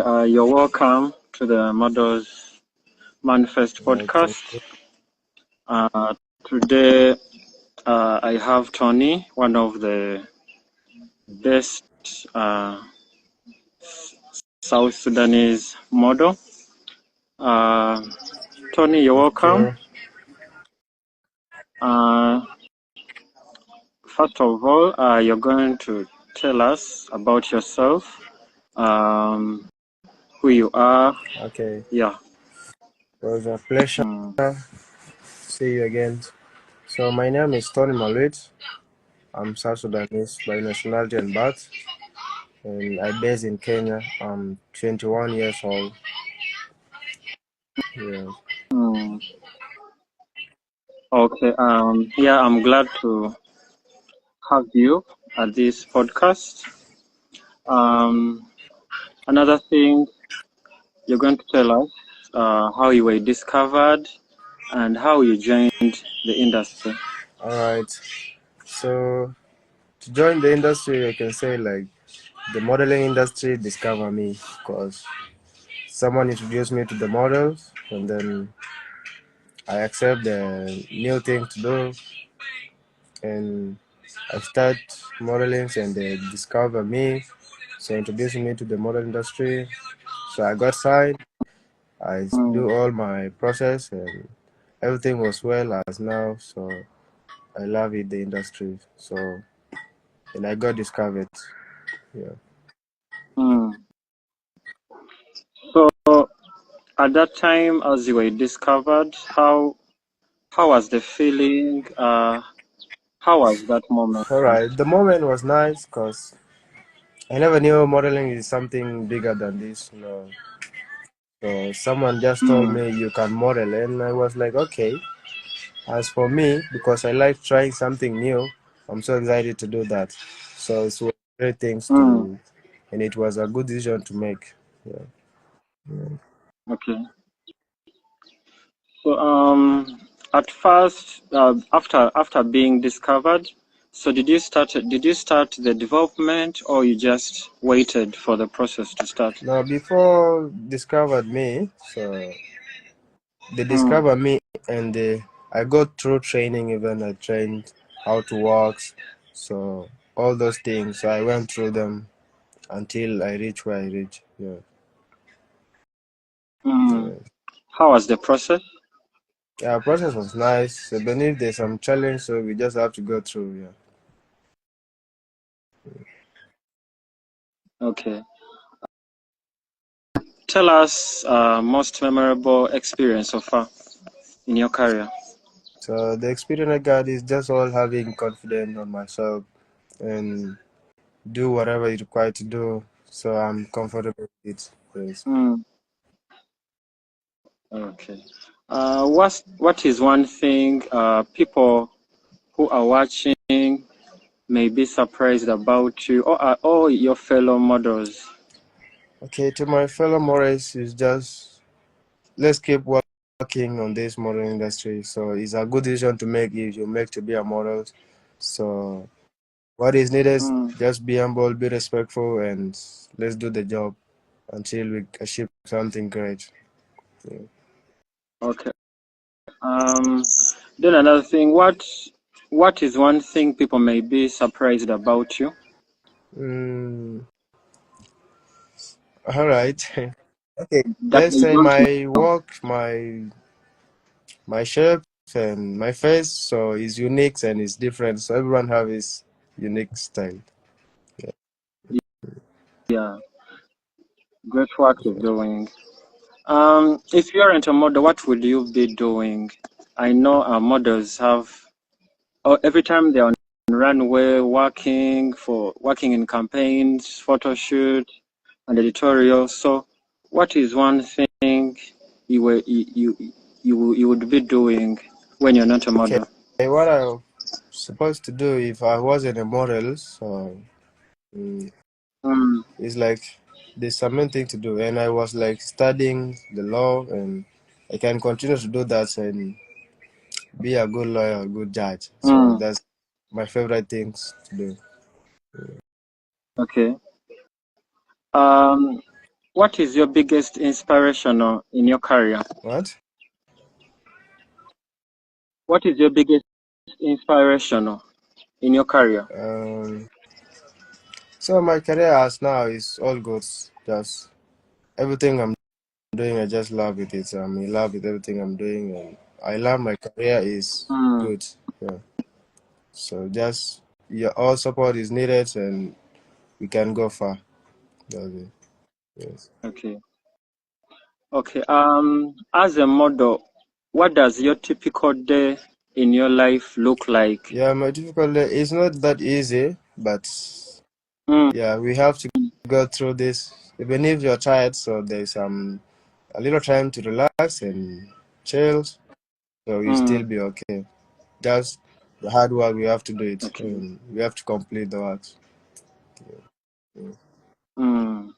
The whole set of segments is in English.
You're welcome to the Models Manifest Right, thank podcast. you. Uh, Today, I have Tony, one of the best uh, South Sudanese model. Uh, Tony, you're Thank welcome. you. Uh, First of all, you're going to tell us about yourself, um, who you are. Okay, Yeah. it was a pleasure Mm. to see you again. So, my name is Tony Maluit. I'm South Sudanese by nationality and birth, and I based in Kenya. I'm 21 years old. Yeah. Mm. Okay. Yeah, I'm glad to have you at this podcast. Um, Another thing, you're going to tell us how you were discovered and how you joined the industry. All right. So, to join the industry, I can say like the modeling industry discovered me because someone introduced me to the models, and then I accept the new thing to do, and I start modeling, and they discover me, so introducing me to the model industry. So I got signed. I Mm, do all my process, and everything was well as now. So I love it, the industry. So and I got discovered. Yeah. mm. So at that time, as you were discovered, how was the feeling? How was that moment? All right. The moment was nice because I never knew modeling is something bigger than this. So someone just told Mm, me you can model, and I was like, okay. As for me, because I like trying something new, I'm so excited to do that. So it's one great things mm. to, and it was a good decision to make. Yeah. Okay. So at first, after being discovered, so did you start the development or you just waited for the process to start? Now, before discovered me, so they Mm, discovered me, and I got through training. Even I trained how to walk, so all those things. So I went through them until I reach where I reach. Yeah. mm. Yeah. How was the process? Yeah, process was nice. So beneath there's some challenge, so we just have to go through. Yeah. Okay. Tell us most memorable experience so far in your career. So the experience I got is just all having confidence on myself and do whatever it's required to do. So I'm comfortable with it. Yes. Mm, okay. What is one thing people who are watching may be surprised about you or are all your fellow models? Okay, to my fellow Morris is just let's keep working on this model industry. So it's a good decision to make if you make to be a model. So what is needed is Mm, just be humble, be respectful, and let's do the job until we achieve something great. Yeah. okay. Um, then another thing, what is one thing people may be surprised about you? Mm, all right. Okay, That let's they say don't my know. work, my shape and my face, so it's unique and it's different. So everyone have his unique style. Yeah, great work you're doing. If you aren't a model, what would you be doing? I know our models have, oh, every time they're on runway, working in campaigns, photo shoot, and editorial. So, what is one thing you were you would be doing when you're not a Okay, model? what I'm supposed to do if I wasn't a model, so mm, Mm, it's like there's some main thing to do, and I was like studying the law, and I can continue to do that and be a good lawyer, a good judge. So mm, that's my favorite things to do. okay. Um, What is your biggest inspiration in your career? What? What is your biggest inspiration in your career? Um, so my career as now is all good. Just everything I'm doing, I just love it. I'm in love with everything I'm doing, and I love my career is Mm, good. Yeah. So just your all support is needed, and we can go far. That's it. Yes. okay. Okay. As a model, what does your typical day in your life look like? Yeah, my difficulty it's not that easy, but Mm, yeah, we have to go through this. Even if you're tired, so there's a little time to relax and chill, so you still mm, be okay. Just the hard work, we have to do it. okay. We have to complete the work. Mm.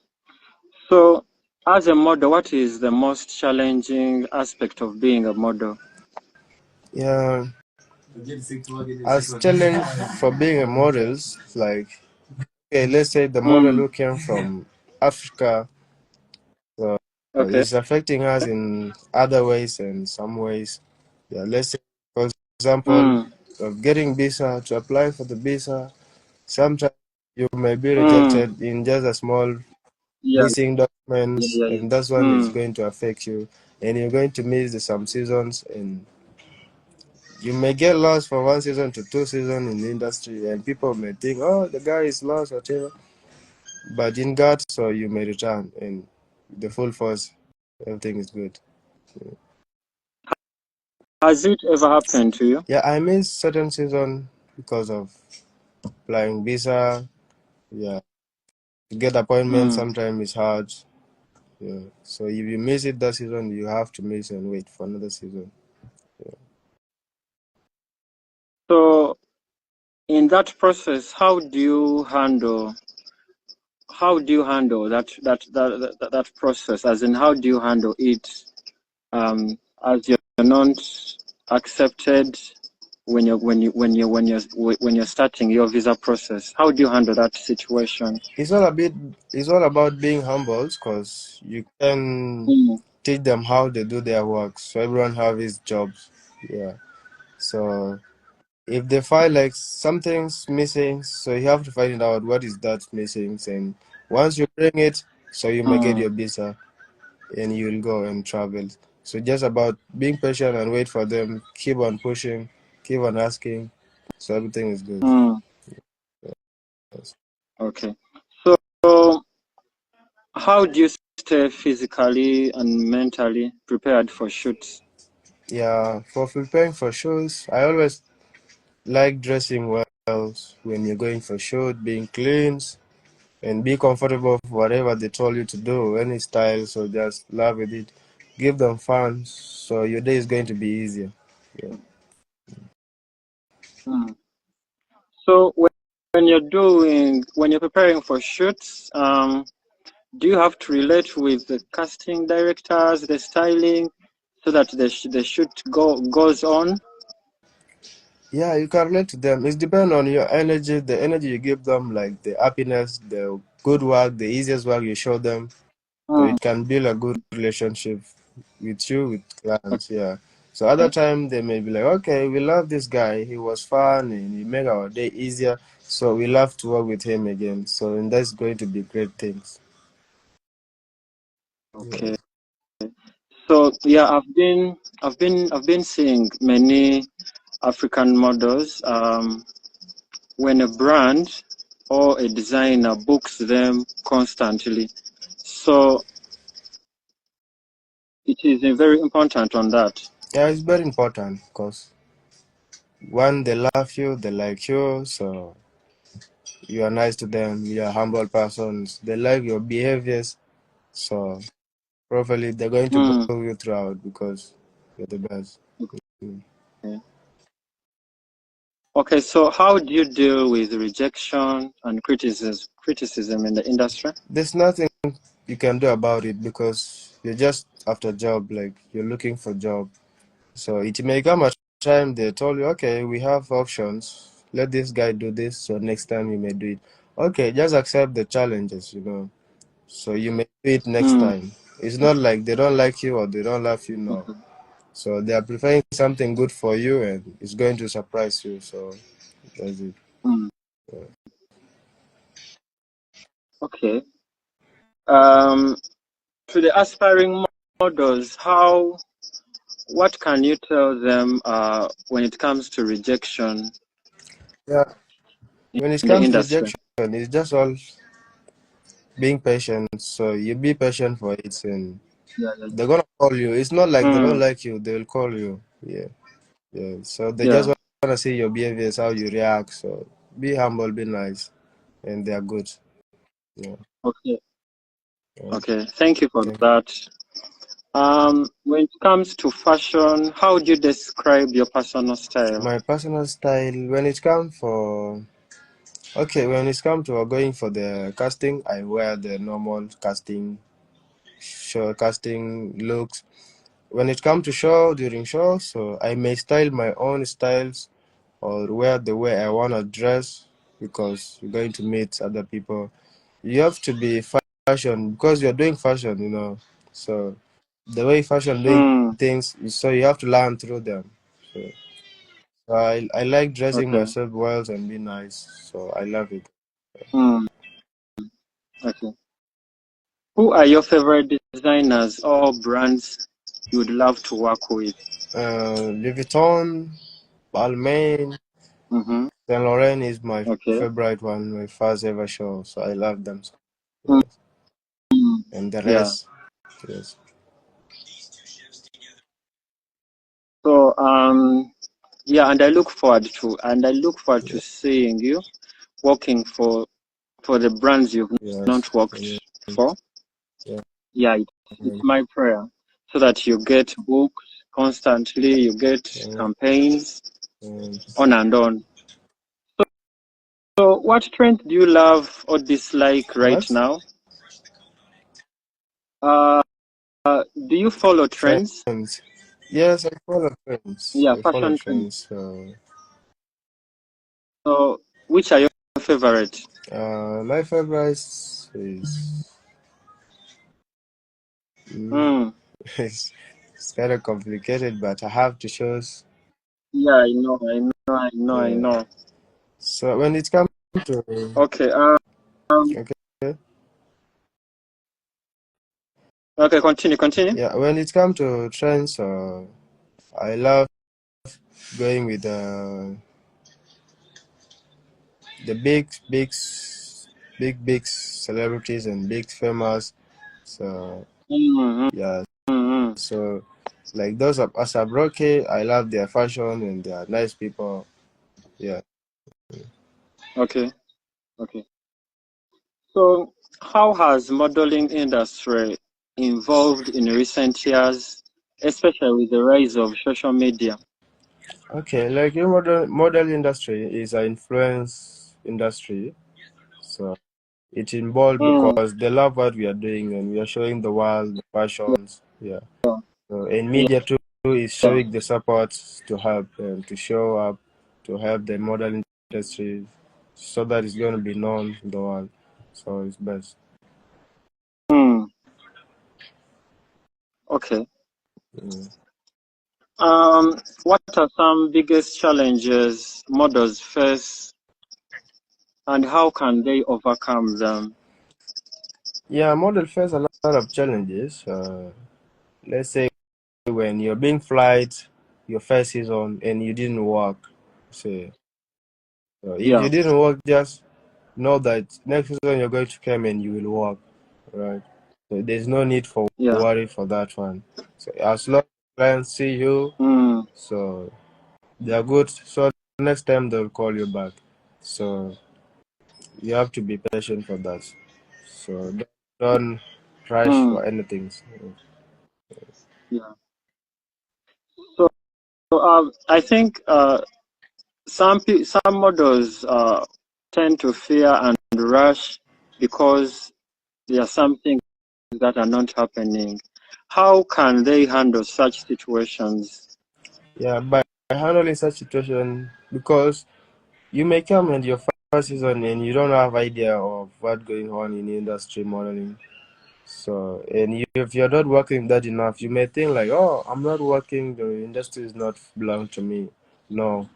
So, as a model, what is the most challenging aspect of being a model? Yeah, as challenge for being a model, like okay, let's say the model Mm, who came from Africa, so okay. it's affecting us in other ways and some ways. Yeah, let's say for example, Mm, of getting visa to apply for the visa, sometimes you may be mm, rejected in just a small yeah, missing yeah, documents, yeah, yeah. and that's one is Mm, going to affect you, and you're going to miss some seasons, and you may get lost for one season to two seasons in the industry, and people may think, oh, the guy is lost, whatever. But in God, so you may return, and the full force, everything is good. has it ever happened to you? Yeah, I miss certain season because of applying visa. Yeah, to get appointments Mm. sometimes it's hard. Yeah, so if you miss it that season, you have to miss and wait for another season. So, in that process, how do you handle that process? As in, how do you handle it? As you're not accepted when you're starting your visa process, how do you handle that situation? It's all about being humble because you can Mm, teach them how they do their work. So everyone have his jobs. Yeah. So if they find like something's missing, so you have to find out what is that missing, and once you bring it, so you may get mm, your visa and you'll go and travel. So just about being patient and wait for them, keep on pushing, keep on asking, so everything is good. mm. Yes. Okay. So, how do you stay physically and mentally prepared for shoots? Yeah, for preparing for shows, I always like dressing well when you're going for shoot, being clean and be comfortable with whatever they told you to do, any style, so just love with it. Give them fun, so your day is going to be easier. Yeah. Mm. So, when you're preparing for shoots, do you have to relate with the casting directors, the styling, so that the shoot goes on? Yeah, you can relate to them. It depends on your energy, the energy you give them, like the happiness, the good work, the easiest work you show them. So Mm, it can build a good relationship with you, with clients. Yeah. So other okay. time they may be like, okay, we love this guy. He was fun and he made our day easier. So we love to work with him again. So and that's going to be great things. Yeah. Okay. So yeah, I've been seeing many African models. When a brand or a designer books them constantly, so it is very important on that. Yeah, it's very important because one, they love you, they like you, so you are nice to them, you are humble persons, they like your behaviors, so probably they're going to book Mm, you throughout because you're the best. Mm. okay. Okay, so how do you deal with rejection and criticism in the industry? There's nothing you can do about it because you're just after job, like you're looking for job. So it may come a time they told you, okay, we have options. Let this guy do this, so next time you may do it. Okay, just accept the challenges. So you may do it next Mm, time. It's not like they don't like you or they don't love you, no. okay. So they are preparing something good for you and it's going to surprise you. So that's it. Mm, okay. Um, to the aspiring models, what can you tell them when it comes to rejection Yeah. When it in the comes to industry? rejection, it's just all being patient. So you be patient for it and Yeah, yeah, they're gonna call you. It's not like they don't mm, like you, they'll call you. Yeah. Yeah. So they just yeah. wanna see your behaviors, how you react. So be humble, be nice, and they are good. Yeah. Okay, Yeah. okay. Thank you for Thank you. that. When it comes to fashion, how would you describe your personal style? My personal style, when it comes for okay, when it's come to going for the casting, I wear the normal casting looks. When it comes to show during show, so I may style my own styles or wear the way I wanna dress because you're going to meet other people. You have to be fashion because you're doing fashion, you know. So the way fashion doing Mm, things, so you have to learn through them. So I like dressing okay. myself well and be nice. So I love it. Mm, okay. Who are your favorite designers or brands you would love to work with? Louis Vuitton, Balmain, Mm-hmm. Saint Laurent is my Okay. favorite one, my first ever show. So I love them. So, Mm, yes. And the yeah. rest, yes. So yeah, and I look forward to seeing you working for the brands you've Yes. not worked Amen. for. Yeah. Yeah, it's my prayer so that you get booked constantly, you get Amen. campaigns, Amen. on and on. So, what trend do you love or dislike right What? now? Uh, do you follow trends? Trends. Yes, I follow trends. Yeah, I follow fashion trends. trends. So, So, which are your favorite? my favorites is mm, Mm, it's kind of complicated, but I have to choose. yeah, I Yeah. know. So when it comes to Okay. okay, Okay. Continue. yeah, when it comes to trends, I love going with the big celebrities and big famous. So Mm-hmm. yeah, Mm-hmm. so like those of Asabroke, I love their fashion and they are nice people. Yeah. Okay. Okay. So, how has modeling industry evolved in recent years, especially with the rise of social media? Okay, like your model industry is an influence industry. So it's involved Mm, because they love what we are doing and we are showing the world the fashions. Yeah. So and yeah. media too is showing the support to help to show up to help the model industry so that it's going to be known in the world. So it's best. Mm, okay. Mm. What are some biggest challenges models face, and how can they overcome them? Yeah, model face a lot of challenges. Let's say when you're being flight, your first season and you didn't work. So, if Yeah, you didn't work, just know that next season you're going to come and you will work, right? So there's no need for yeah. worry for that one. So as long as clients see you, Mm, so they are good. So next time they'll call you back. So you have to be patient for that. So don't rush mm, for anything. yeah. So, I think some models tend to fear and rush because there are some things that are not happening. How can they handle such situations? Yeah, by handling such situation because you may come in your first season and you don't have idea of what's going on in industry modeling. So, and if you're not working that enough, you may think like, oh, I'm not working, the industry is not belong to me. No.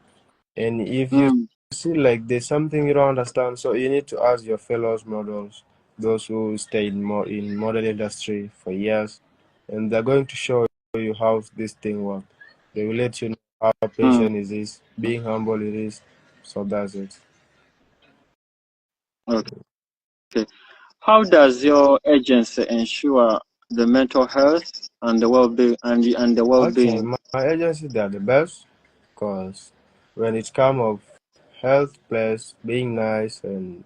And if you Mm, see like there's something you don't understand, so you need to ask your fellows models, those who stay in model industry for years, and they're going to show you how this thing works. They will let you know how mm, patient it is, being humble it is. So that's it. okay. How does your agency ensure the mental health and the well-being and the Okay, well-being? my agency they are the best because when it comes of health plus being nice and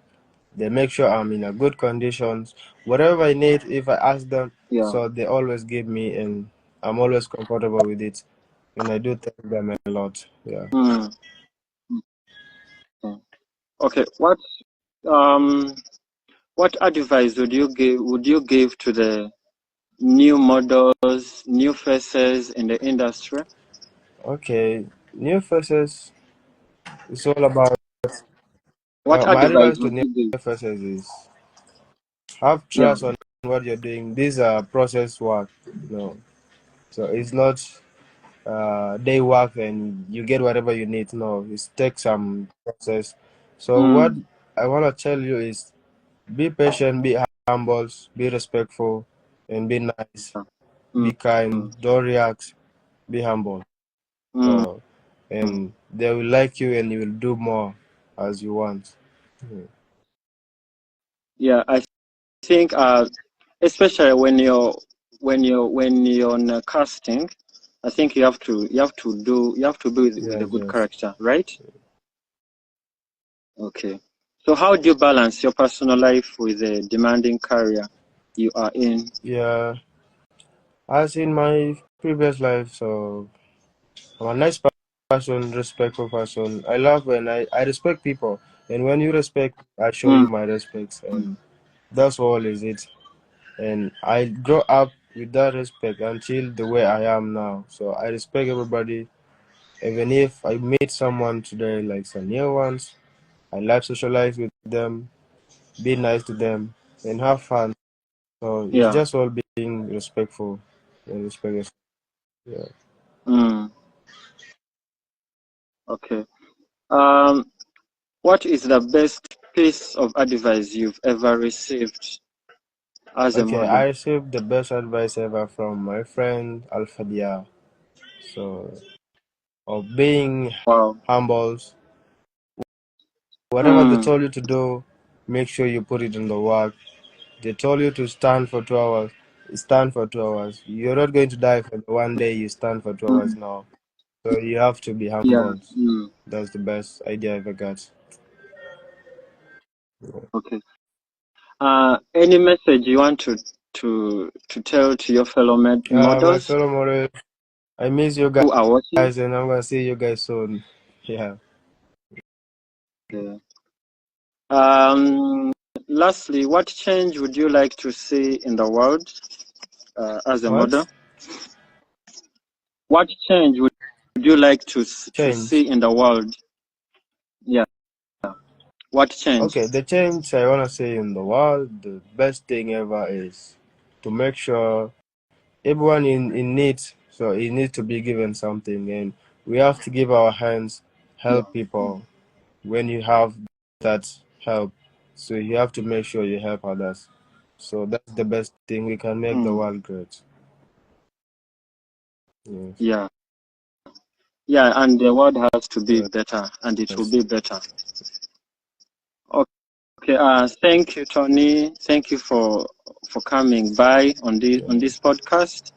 they make sure I'm in a good conditions. Whatever I need, if I ask them, Yeah. so they always give me, and I'm always comfortable with it. And I do thank them a lot. Yeah. Mm, mm. Okay. Um what advice would you give to the new models, new faces in the industry? Okay. New faces. It's all about. What My advice advice to would new you give? faces is have Yeah. trust on what you're doing. These are process work. No. So it's not day work and you get whatever you need. No, it takes some process. So what Mm, I want to tell you is be patient, be humble, be respectful, and be nice. mm, Be kind. Don't react. Be humble. mm. So, and they will like you, and you will do more as you want. Yeah. Yeah, I think especially when you're on casting, I think you have to be with a Yes, good yes, character, right? Okay. So how do you balance your personal life with the demanding career you are in? yeah. As in my previous life, so I'm a nice person, respectful person. I love when I respect people, and when you respect, I show Mm, you my respects, and that's all is it. And I grow up with that respect until the way I am now. So I respect everybody. Even if I meet someone today, like some new ones, I like socialize with them, be nice to them, and have fun. So it's yeah. just all being respectful and respect yourself. Yeah. Mm, okay. Um, what is the best piece of advice you've ever received as a Okay, I model? received the best advice ever from my friend Alphadia. So of being Wow. humble, whatever they Mm, told you to do, make sure you put it in the work. They told you to stand for 2 hours. Stand for 2 hours. You're not going to die for the one day you stand for 2 hours mm, now. So you have to be yeah. humble. Mm, That's the best idea I ever got. okay. Any message you want to tell to your fellow My models fellow model, I miss you who are watching? guys, and I'm gonna see you guys soon. Yeah. Yeah. Um, lastly, what change would you like to see in the world as a model? What? What change would you like to Change. see in the world? Yeah. What change? Okay, the change I wanna see in the world, the best thing ever is to make sure everyone in need, so it needs to be given something, and we have to give our hands, Yeah. help people when you have that help. So you have to make sure you help others. So that's the best thing. We can make the Mm, world great. Yes. yeah. Yeah. And the world has to be Yes. better, and it will Yes. be better. Okay. Thank you, Tony. Thank you for coming by on this Yeah. podcast.